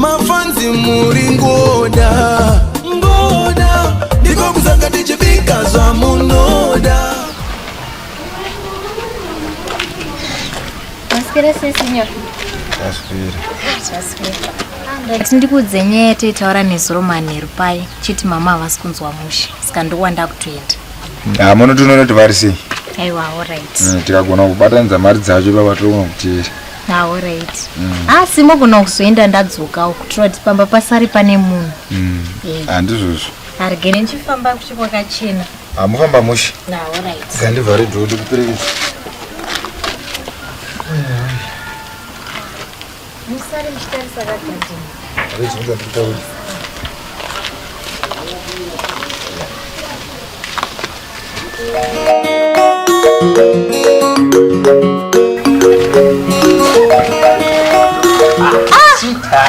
mafanzi muri ngoda ndiko kusanga tichibika zva munoda. Aspira se signor. Aspira. Ndikudzenye taura nezuro manheru pai chiti mama havasi kunzwa mushe saka ndokwanda kutoenda. Muno tunoona kuti vari sei? Aiwa, alright. Tikagona kubatanidza mari dzacho baba toona kutera. Alright. Simogona kuzoenda ndadzokawo kuitira kuti pamba pasari pane munhu. Handizvozvo. Arigere ndichifamba kwakachena. Mufamba mushe. Alright. Ngandivhare dhoo kuperekedza. Musare muchitarisa kagandini. Arezvinoda ndikutaura.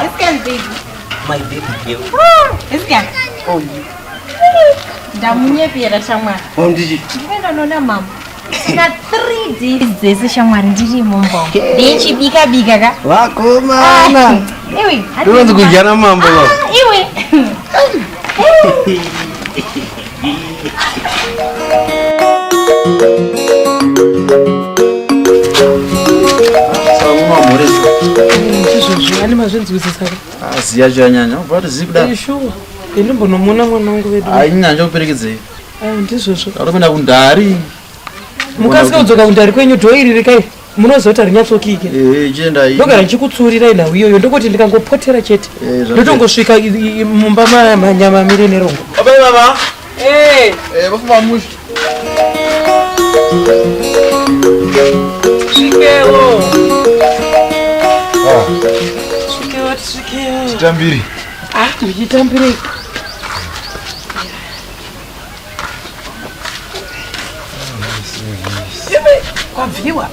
This can be my baby girl. This can. Oh, you. Ndamunyepera shamwari. Ndiji. Ndikaenda nona mama. Na 3 days dzese shamwari ndiri mumba. Ndichibika ka. Wakomana. Iwe. Ndonzi kujana mambo. Iwe. Ani mazvinzwisa saka. Asiya chanyanya, ubati zikuda. Sure. Ndimbonomona mwana wangu wedu. Ainyanja kuperekedze. Ndizvozvo. Aripenda kundari. Mukasika kudzoka kundari kwenyu dhoiri kai. Munozota rinyatsokike. Chenda iyi. Ndogara ndichikutsurirai nawo iyoyo ndokoti ndikangopotera chete. Ndotongosvika mumba manyama mire nerongo. Abai baba. Vafumba mushe. Svikewo. Svikewo. Chitambiri. Ndichitambirei. Kwabviwa.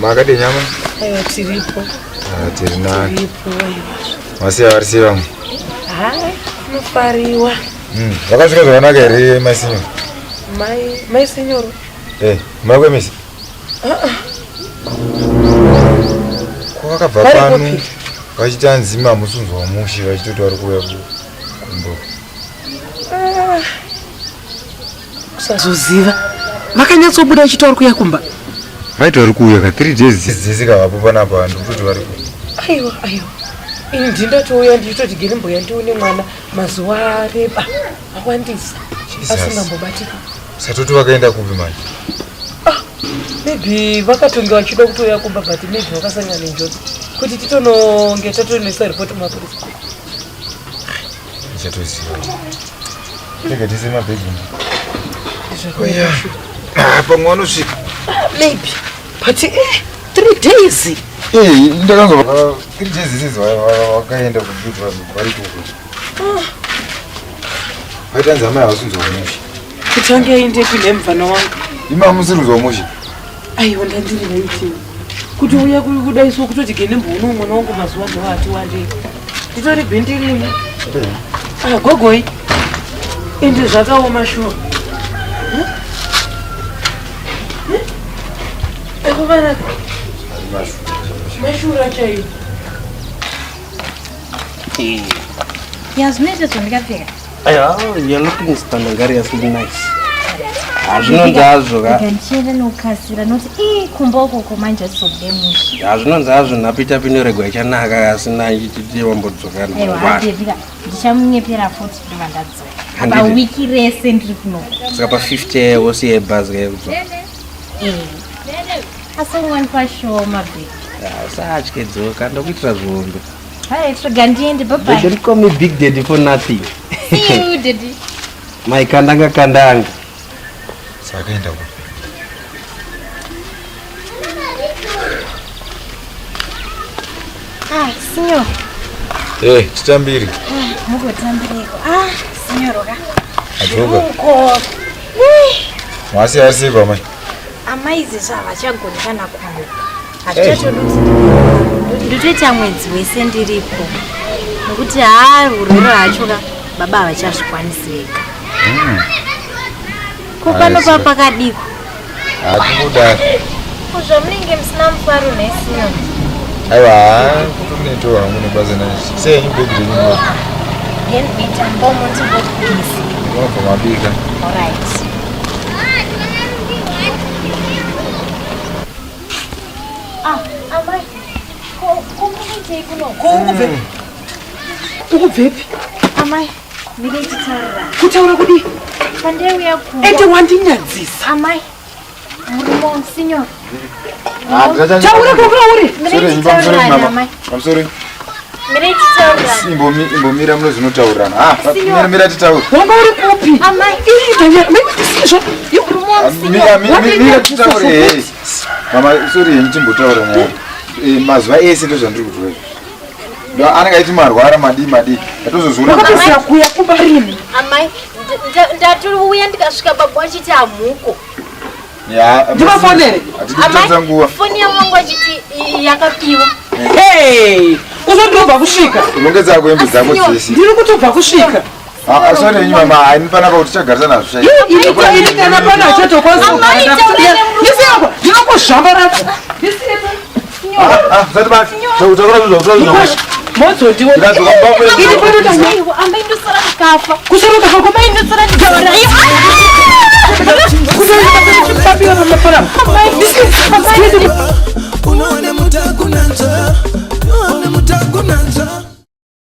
Makade nyama? Tiripo. Tiri nani? Tiripo. Masiya vari sei vamwe? Nofariwa. Vakasvika zvakanaka here mai sinyoro? Mai sinyoro? mai kwemisi? Kwakabva pano vachiti anzima musunzwa mushe vachitoti vari kuuya kumbo. Kusazoziva. Vakanyatsobuda vachiti vari kuuya kumba. Vaiti vari kuuya ka 3 days dzese kavapo panapa ndikutoti vari kuuya. Aiwa. Ini ndindatouya ndichitoti gerimboya ndione mwana mazuva areba awandisa asingambobatika. Satoti vakaenda kupi manje? Maybe vakatonge vachida kutoya kumba but maybe vakasangana nenjodzi kuti titononge tatonesa ripoti mumapurisa. Ndichatoziva. Rega tise mabhegi. Pamwe vanosvika. Maybe but 3 days. Ndakanzwa 3 days isizwa vakaenda kuti vari kuko. Vaitanzi amai havasunzwa mushe. Kuti ange aende kune mufana wangu. Imamusirunzwa mushe. Aiwa ndandiri naiti. Kuti uya kudaiswa kutoti genembo uno mwana wangu mazuva ndovati wandei. Nditori bhindi rimwe. Gogoi. Ende zvakaoma shuwa. Ekuvana. Mashura chai. Yazvinoita zvandikapfeka. You're looking standard, you're looking nice. Azvinonzi hazvo ka. Ndichienda nokasira noti kumba uko manje tizobude mushe. Azvinonzi hazvo napita pinoregwa ichanaka asina ichiti wambodzoka. Aiwa, ndichamunyepera 40 kuti vandadzoka. Pawiki rese ndiri kuno. Saka pa 50 wosiye bhazi kudzoka. Asongwani pashoma bheki. Usatye dzoka ndokuitira zvombe. Hai, toga ndiende bye They don't call me Big Daddy for nothing. See you, Daddy. My kandanga. Sakaenda kupi? Signor. Chitambiri. Mugotambireko. Signor ka. Adzoka. Masi arisiva mai. Amai izvezvo havachagoni kana kumuka. Hazvichachodutsi nditoita mwedzi wese ndiripo. Nokuti urwere hwacho ka baba havachazvikwanisi vega. Ko pano pakadiko. Hatinoda. Zvamunenge musina mufaro nesiyo. aiwa kutonetora munebazana sei baby renyu Ngenibita ngomuntu ngokubisi. unobva mabika. Alright. Amai. Kokuite kuno. Kokubve. Ukubvepi? Amai, ndiri kutaura. Kutaura kudi? Pandeuya kumba. Ende wandinyadzisa. Amai. Murimo signor. Taura kokura uri. Ndiri kutaura amai. Pamusoro. Ndiri kutaura. Imbomira muno zvinotaurana. Mira titaura. Wanga uri kopi? Amai. Mira titaure. Mama, sorry, ndichimbotaura naye. Mazuva ese ndozvandiri kutwa. Ndo anenge aiti marwara madi. Atozozona. Wakapesa kuya kumba rini? Amai, ndatouya ndikasvika babu achiti amuko. Ya, ndivafonere. Amai, foni yamangu achiti yakapiwa. Hey, uzondobva kusvika. Unonge dzako hembe dzako dzese. Ndiri kutobva kusvika. Sorry, mama, hainifana kuti tichagarisa nazvo. Ini kana pana chatokwanisa kugara. Ndisiyako, ndinongozvambara. Ndisiyako. Zati basi. Utaura Mozo ndiwo. Ini pano tangu. Amai ndosara ndikafa. Kusara ndikafa. Amai ndosara ndikafa.